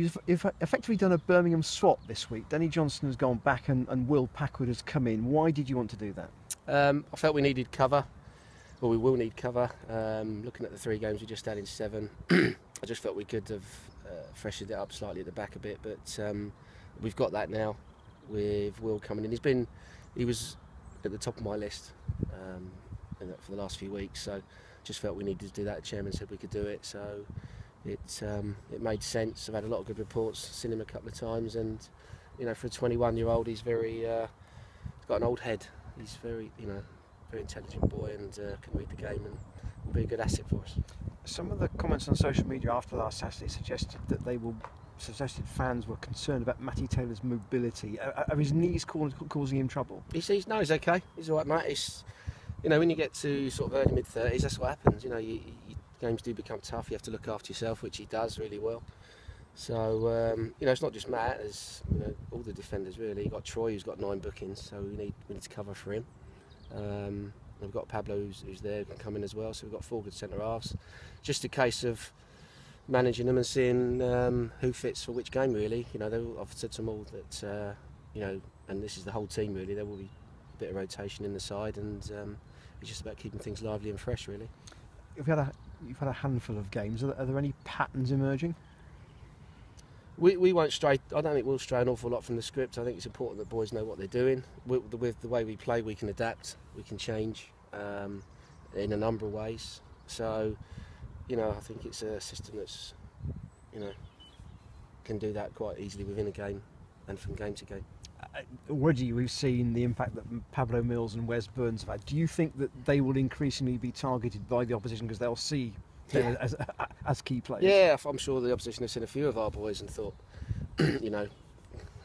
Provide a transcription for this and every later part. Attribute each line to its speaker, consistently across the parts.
Speaker 1: You've effectively done a Birmingham swap this week. Danny Johnson has gone back and Will Packwood has come in. Why did you want to do that?
Speaker 2: I felt we needed cover, or we will need cover. Looking at the 3 games we just had in 7, I just felt we could have freshened it up slightly at the back a bit, but we've got that now with Will coming in. He was at the top of my list for the last few weeks, so just felt we needed to do that. The chairman said we could do it, so it made sense. I've had a lot of good reports, seen him a couple of times, and for a 21-year-old, he's he's got an old head. He's very intelligent boy, and can read the game, and will be a good asset for us.
Speaker 1: Some of the comments on social media after last Saturday suggested that fans were concerned about Matty Taylor's mobility. Are his knees causing him trouble?
Speaker 2: He's okay. He's all right, Matt. When you get to sort of early mid-30s, that's what happens. Games do become tough. You have to look after yourself, which he does really well. So it's not just Matt. There's all the defenders really. You've got Troy, who's got 9 bookings, so we need to cover for him. We've got Pablo, who's there, can come in as well. So we've got 4 good centre halves. Just a case of managing them and seeing who fits for which game really. I've said to them all that and this is the whole team really. There will be a bit of rotation in the side, and it's just about keeping things lively and fresh really.
Speaker 1: You've had a handful of games. Are there any patterns emerging?
Speaker 2: We won't stray. I don't think we'll stray an awful lot from the script. I think it's important that boys know what they're doing. With the way we play, we can adapt, we can change in a number of ways. So, I think it's a system that's, can do that quite easily within a game and from game to game.
Speaker 1: Already we've seen the impact that Pablo Mills and Wes Burns have had. Do you think that they will increasingly be targeted by the opposition because they'll see them as key players?
Speaker 2: Yeah, I'm sure the opposition have seen a few of our boys and thought, we've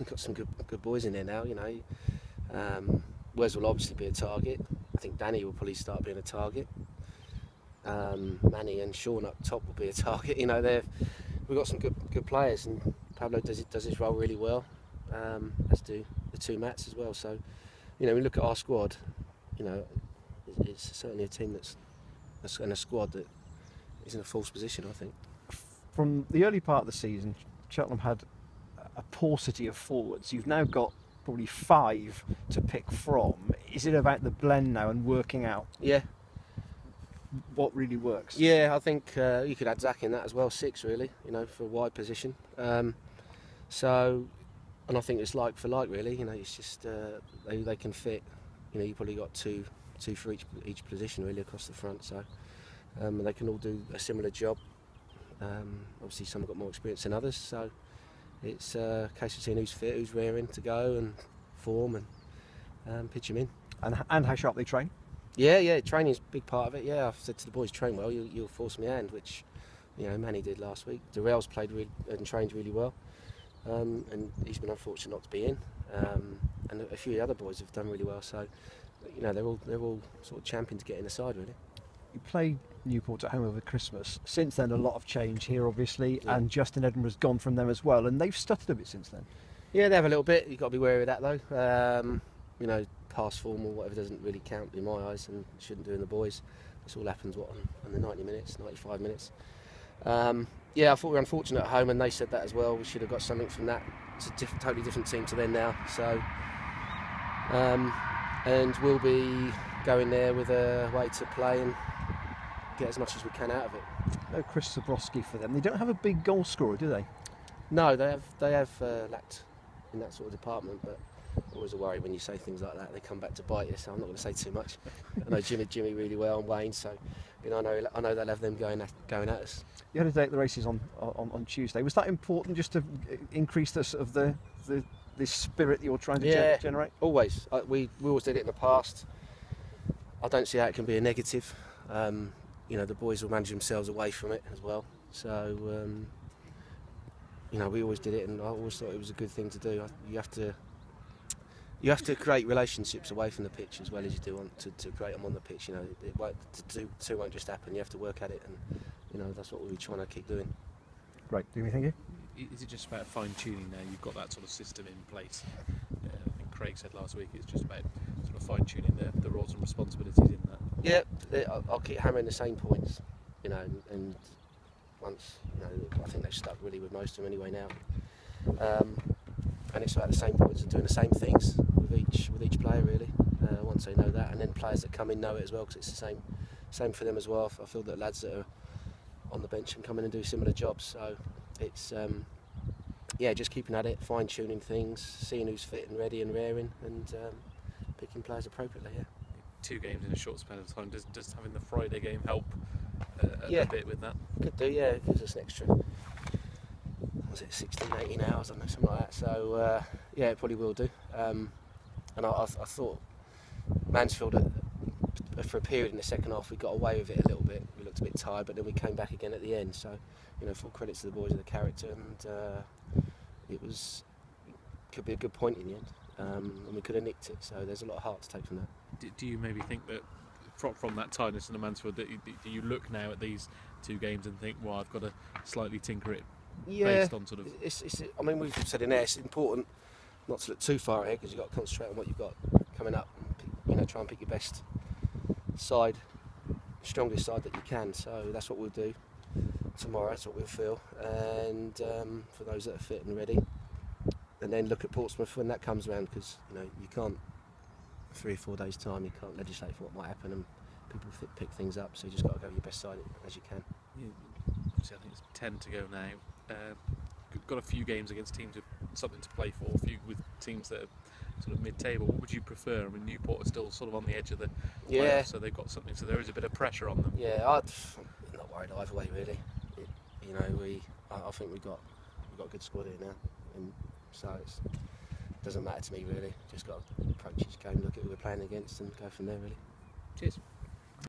Speaker 2: got some good boys in there now. Wes will obviously be a target. I think Danny will probably start being a target. Manny and Sean up top will be a target. We've got some good players, and Pablo does his role really well. As do the 2 Matts as well. So, we look at our squad. It's certainly a team that's and a squad that is in a false position, I think.
Speaker 1: From the early part of the season, Cheltenham had a paucity of forwards. You've now got probably 5 to pick from. Is it about the blend now and working out?
Speaker 2: Yeah.
Speaker 1: What really works?
Speaker 2: Yeah, I think you could add Zach in that as well. 6 really, for a wide position. And I think it's like for like really. It's just they can fit. You probably got two for each position really across the front. So they can all do a similar job. Obviously, some have got more experience than others. So it's a case of seeing who's fit, who's raring to go and form and pitch them in.
Speaker 1: And how sharp they train.
Speaker 2: Yeah, training's a big part of it. Yeah, I've said to the boys, train well. You'll force me hand, which Manny did last week. Darrell's played and trained really well. And he's been unfortunate not to be in, and a few of the other boys have done really well. So, they're all sort of championing to get in the side really.
Speaker 1: You played Newport at home over Christmas. Since then, a lot of change here, obviously, and Justin Edinburgh's gone from them as well, and they've stuttered a bit since then. Yeah,
Speaker 2: they have a little bit. You've got to be wary of that though. Past form or whatever doesn't really count in my eyes, and shouldn't do in the boys. This all happens on the 90 minutes, 95 minutes. I thought we were unfortunate at home, and they said that as well. We should have got something from that. It's a totally different team to them now. So, and we'll be going there with a way to play and get as much as we can out of it.
Speaker 1: No Chris Zabrowski for them. They don't have a big goal scorer, do they?
Speaker 2: No, they have lacked in that sort of department, but always a worry when you say things like that. They come back to bite you, so I'm not going to say too much. I know Jimmy really well and Wayne, so I know they'll have them going at us.
Speaker 1: You had a day at the races on Tuesday. Was that important just to increase the spirit that you're trying to generate?
Speaker 2: Always. We always did it in the past. I don't see how it can be a negative. The boys will manage themselves away from it as well. So we always did it, and I always thought it was a good thing to do. You have to create relationships away from the pitch as well as you do to create them on the pitch. Two won't just happen. You have to work at it, and that's what we'll be trying to keep doing.
Speaker 1: Great. Do you think you?
Speaker 3: Is it just about fine tuning now? You've got that sort of system in place. I think Craig said last week it's just about sort of fine tuning the roles and responsibilities in that.
Speaker 2: Yeah, I'll keep hammering the same points, and once. You know, I think they've stuck really with most of them anyway now. And it's about the same points and doing the same things with each player really. Once they know that, and then players that come in know it as well, because it's the same for them as well. I feel that lads that are on the bench can come in and do similar jobs. So it's just keeping at it, fine tuning things, seeing who's fit and ready and raring, and picking players appropriately. Yeah.
Speaker 3: 2 games in a short span of time. Does having the Friday game help a bit with that?
Speaker 2: Could do, yeah. It gives us an extra, was it 16, 18 hours, I don't know, something like that. So yeah, it probably will do. And I thought Mansfield, for a period in the second half, we got away with it a little bit. We looked a bit tired, but then we came back again at the end. So, you know, full credit to the boys of the character, and could be a good point in the end. And we could have nicked it. So there's a lot of heart to take from that.
Speaker 3: Do you maybe think that from that tiredness in the Mansfield, do you look now at these 2 games and think, well, I've got to slightly tinker it based on sort of...
Speaker 2: I mean, we've said in there, it's important not to look too far ahead, because you've got to concentrate on what you've got coming up. You know, try and pick your best side, strongest side that you can. So that's what we'll do tomorrow. That's what we'll feel. And for those that are fit and ready, and then look at Portsmouth when that comes around, because you know you can't 3 or 4 days time, you can't legislate for what might happen, and people pick things up. So you just got to go with your best side as you can.
Speaker 3: Yeah, obviously I think it's 10 to go now. Got a few games against teams with something to play for, a few with teams that are sort of mid-table. What would you prefer? I mean, Newport are still sort of on the edge of the playoffs, so they've got something. So there is a bit of pressure on them.
Speaker 2: Yeah, I'm not worried either way really. You know, I think we've got a good squad here now, and so it doesn't matter to me really. Just got to approach each game, look at who we're playing against, and go from there really.
Speaker 3: Cheers.